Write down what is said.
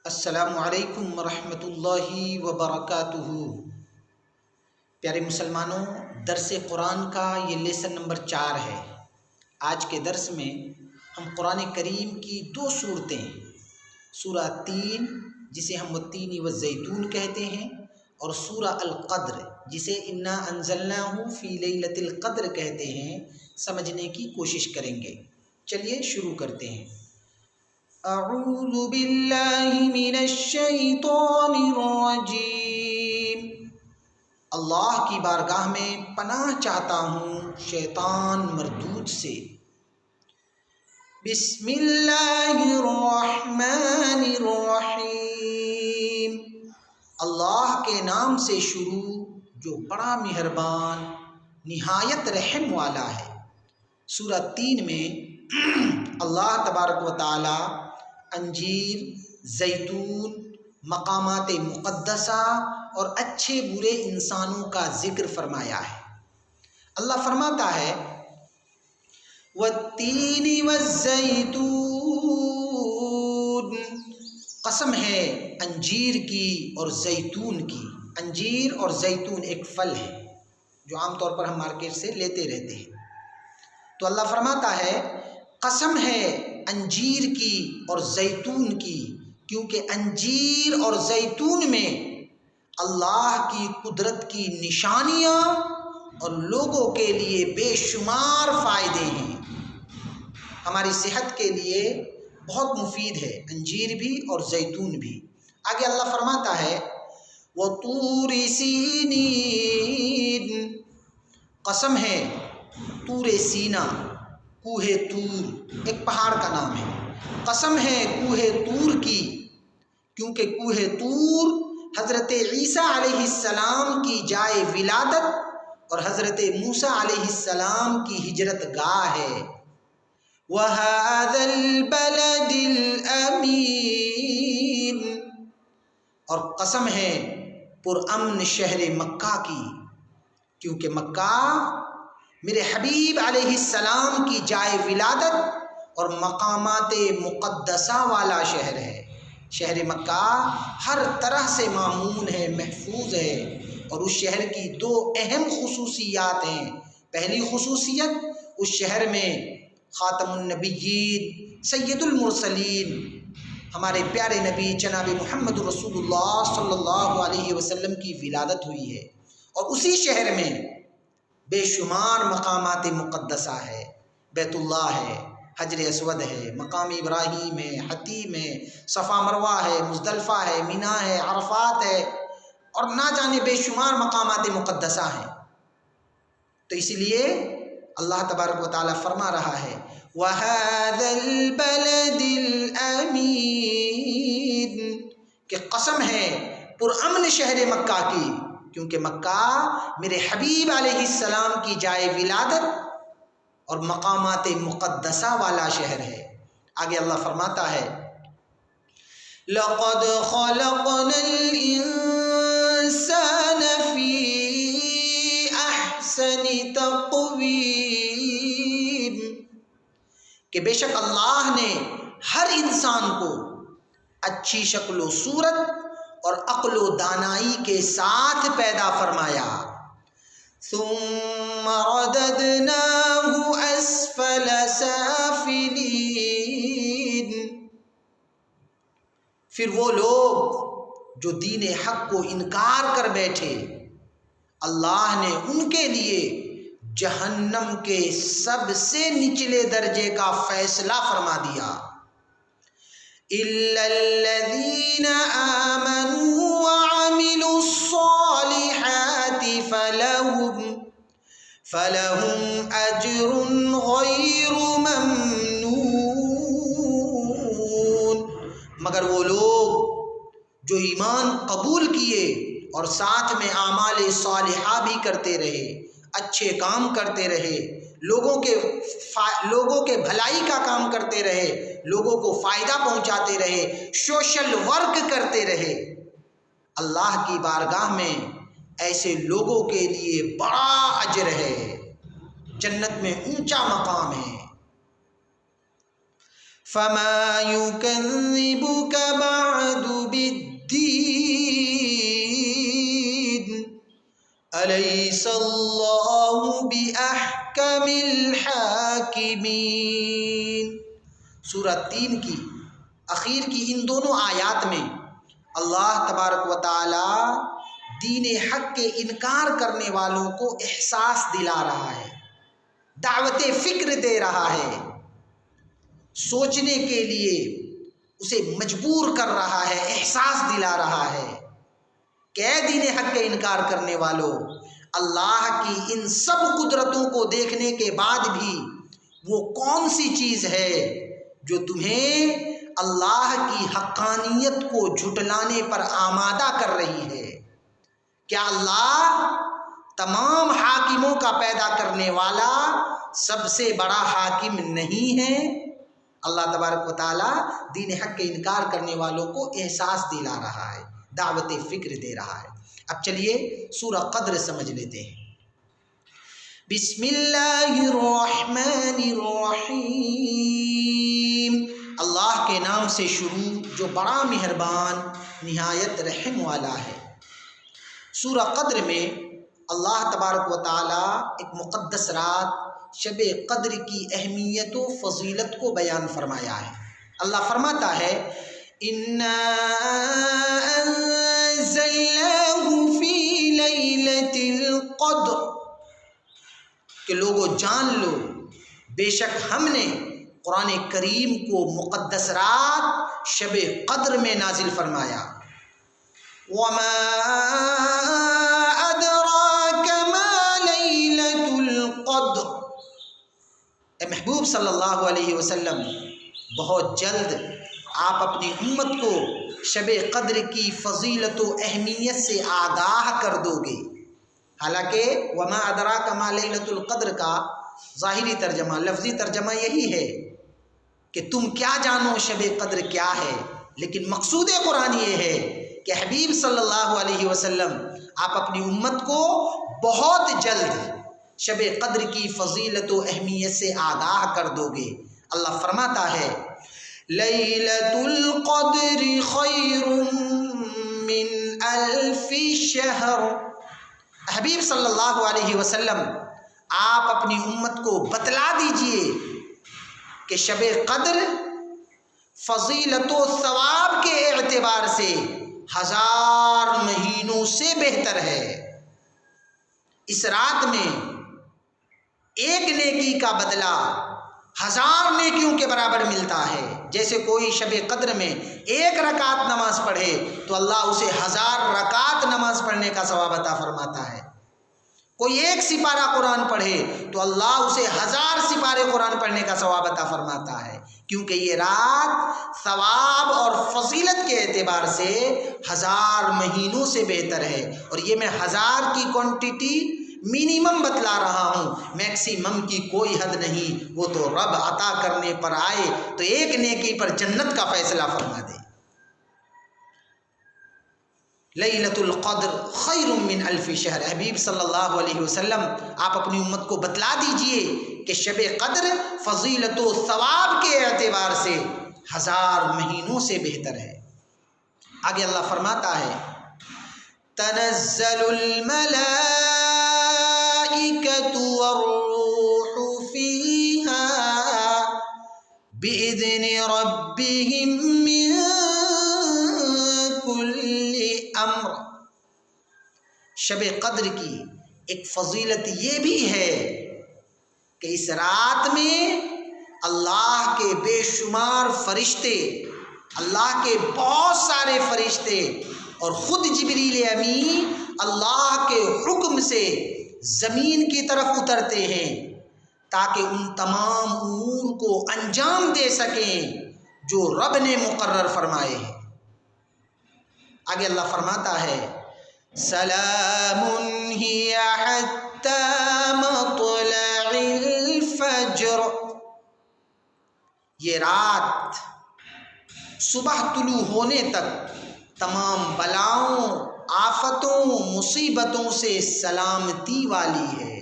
السلام علیکم ورحمۃ اللہ وبرکاتہ۔ پیارے مسلمانوں، درس قرآن کا یہ لیسن نمبر 4 ہے۔ آج کے درس میں ہم قرآن کریم کی 2 صورتیں، سورہ 3 جسے ہم والتین والزیتون کہتے ہیں اور سورہ القدر جسے انا انزلناہ فی لیلۃ القدر کہتے ہیں، سمجھنے کی کوشش کریں گے۔ چلیے شروع کرتے ہیں۔ اعوذ باللہ من الشیطان الرجیم، اللہ کی بارگاہ میں پناہ چاہتا ہوں شیطان مردود سے۔ بسم اللہ الرحمن الرحیم، اللہ کے نام سے شروع جو بڑا مہربان نہایت رحم والا ہے۔ سورہ 3 میں اللہ تبارک و تعالی انجیر، زیتون، مقامات مقدسہ اور اچھے برے انسانوں کا ذکر فرمایا ہے۔ اللہ فرماتا ہے والتین والزیتون، قسم ہے انجیر کی اور زیتون کی۔ انجیر اور زیتون ایک پھل ہے جو عام طور پر ہم مارکیٹ سے لیتے رہتے ہیں۔ تو اللہ فرماتا ہے قسم ہے انجیر کی اور زیتون کی، کیونکہ انجیر اور زیتون میں اللہ کی قدرت کی نشانیاں اور لوگوں کے لیے بے شمار فائدے ہیں۔ ہماری صحت کے لیے بہت مفید ہے انجیر بھی اور زیتون بھی۔ آگے اللہ فرماتا ہے وَطُورِ سِینِین، قسم ہے طور سینا، کوہ طور ایک پہاڑ کا نام ہے۔ قسم ہے کوہ طور کی، کیونکہ کوہ طور حضرت عیسیٰ علیہ السلام کی جائے ولادت اور حضرت موسیٰ علیہ السلام کی ہجرت گاہ ہے۔ وَهَذَا الْبَلَدِ الْأَمِينِ، اور قسم ہے پرامن شہر مکہ کی، کیونکہ مکہ میرے حبیب علیہ السلام کی جائے ولادت اور مقامات مقدسہ والا شہر ہے۔ شہر مکہ ہر طرح سے مامون ہے، محفوظ ہے، اور اس شہر کی 2 اہم خصوصیات ہیں۔ پہلی خصوصیت، اس شہر میں خاتم النبیین سید المرسلین ہمارے پیارے نبی جناب محمد رسول اللہ صلی اللہ علیہ وسلم کی ولادت ہوئی ہے، اور اسی شہر میں بے شمار مقامات مقدسہ ہے۔ بیت اللہ ہے، حجر اسود ہے، مقام ابراہیم ہے، حتیم ہے، صفا مروہ ہے، مزدلفہ ہے، مینا ہے، عرفات ہے، اور نہ جانے بے شمار مقامات مقدسہ ہیں۔ تو اسی لیے اللہ تبارک و تعالیٰ فرما رہا ہے وَهَذَا الْبَلَدِ الْأَمِينِ، کہ قسم ہے پرامن شہر مکہ کی، کیونکہ مکہ میرے حبیب علیہ السلام کی جائے ولادت اور مقامات مقدسہ والا شہر ہے۔ آگے اللہ فرماتا ہے لَقَدْ خَلَقْنَا الْإِنسَانَ فِي أَحْسَنِ تَقْوِيمٍ، کہ بے شک اللہ نے ہر انسان کو اچھی شکل و صورت اور عقل و دانائی کے ساتھ پیدا فرمایا۔ ثم رددناہ اسفل سافلین، پھر وہ لوگ جو دین حق کو انکار کر بیٹھے، اللہ نے ان کے لیے جہنم کے سب سے نچلے درجے کا فیصلہ فرما دیا۔ إِلَّا الَّذِينَ آمَنُوا وَعَمِلُوا الصَّالِحَاتِ فَلَهُمْ أَجْرٌ غَيْرُ مَمْنُونٍ، مگر وہ لوگ جو ایمان قبول کیے اور ساتھ میں اعمال صالحہ بھی کرتے رہے، اچھے کام کرتے رہے، لوگوں کے بھلائی کا کام کرتے رہے، لوگوں کو فائدہ پہنچاتے رہے، سوشل ورک کرتے رہے، اللہ کی بارگاہ میں ایسے لوگوں کے لیے بڑا اجر ہے، جنت میں اونچا مقام ہے۔ فَمَا يُكَذِّبُكَ بَعْدُ أليس الله بأحكم الحاكمين۔ سورہ 3 کی اخیر کی ان دونوں آیات میں اللہ تبارک و تعالی دین حق کے انکار کرنے والوں کو احساس دلا رہا ہے، دعوت فکر دے رہا ہے، سوچنے کے لیے اسے مجبور کر رہا ہے، احساس دلا رہا ہے کہ اے دین حق کے انکار کرنے والوں، اللہ کی ان سب قدرتوں کو دیکھنے کے بعد بھی وہ کون سی چیز ہے جو تمہیں اللہ کی حقانیت کو جھٹلانے پر آمادہ کر رہی ہے؟ کیا اللہ تمام حاکموں کا پیدا کرنے والا سب سے بڑا حاکم نہیں ہے؟ اللہ تبارک و تعالی دین حق کے انکار کرنے والوں کو احساس دلا رہا ہے، دعوت فکر دے رہا ہے۔ اب چلیے سورہ قدر سمجھ لیتے ہیں۔ بسم اللہ الرحمن الرحیم، اللہ کے نام سے شروع جو بڑا مہربان نہایت رحم والا ہے۔ سورہ قدر میں اللہ تبارک و تعالی ایک مقدس رات شب قدر کی اہمیت و فضیلت کو بیان فرمایا ہے۔ اللہ فرماتا ہے اِنَّا أَنزَلْنَاهُ فِي لَيْلَةِ الْقَدْرِ، کہ لوگوں جان لو بے شک ہم نے قرآن کریم کو مقدس رات شب قدر میں نازل فرمایا۔ وَمَا أَدْرَاكَ مَا لَيْلَةُ الْقَدْرِ، اے محبوب صلی اللہ علیہ وسلم بہت جلد آپ اپنی امت کو شب قدر کی فضیلت و اہمیت سے آگاہ کر دو گے۔ حالانکہ وما ادراک ما لیلۃ القدر کا ظاہری ترجمہ، لفظی ترجمہ یہی ہے کہ تم کیا جانو شب قدر کیا ہے، لیکن مقصود قرآن یہ ہے کہ حبیب صلی اللہ علیہ وسلم آپ اپنی امت کو بہت جلد شب قدر کی فضیلت و اہمیت سے آگاہ کر دو گے۔ اللہ فرماتا ہے لیلۃ القدر خیر من الف شہر، حبیب صلی اللہ علیہ وسلم آپ اپنی امت کو بتلا دیجئے کہ شب قدر فضیلت و ثواب کے اعتبار سے 1000 مہینوں سے بہتر ہے۔ اس رات میں ایک نیکی کا بدلہ 1000 نیکیوں کے برابر ملتا ہے۔ جیسے کوئی شب قدر میں 1 رکعت نماز پڑھے تو اللہ اسے 1000 رکعت نماز پڑھنے کا ثواب عطا فرماتا ہے۔ کوئی 1 سپارہ قرآن پڑھے تو اللہ اسے 1000 سپارے قرآن پڑھنے کا ثواب عطا فرماتا ہے، کیونکہ یہ رات ثواب اور فضیلت کے اعتبار سے 1000 مہینوں سے بہتر ہے۔ اور یہ میں 1000 کی کوانٹٹی منیمم بتلا رہا ہوں، میکسیمم کی کوئی حد نہیں، وہ تو رب عطا کرنے پر آئے تو ایک نیکی پر جنت کا فیصلہ فرما دے۔ لیلۃ القدر خیر من الف شہر، حبیب صلی اللہ علیہ وسلم آپ اپنی امت کو بتلا دیجئے کہ شب قدر فضیلت و ثواب کے اعتبار سے 1000 مہینوں سے بہتر ہے۔ آگے اللہ فرماتا ہے تنزل الملائکۃ والروح فیہا بإذن ربهم من كل امر، شب قدر کی ایک فضیلت یہ بھی ہے کہ اس رات میں اللہ کے بے شمار فرشتے، اللہ کے بہت سارے فرشتے اور خود جبریل امین اللہ کے حکم سے زمین کی طرف اترتے ہیں تاکہ ان تمام امور کو انجام دے سکیں جو رب نے مقرر فرمائے ہیں۔ آگے اللہ فرماتا ہے سلام ہی حتی مطلع الفجر، یہ رات صبح طلوع ہونے تک تمام بلاؤں، آفتوں، مصیبتوں سے سلامتی والی ہے۔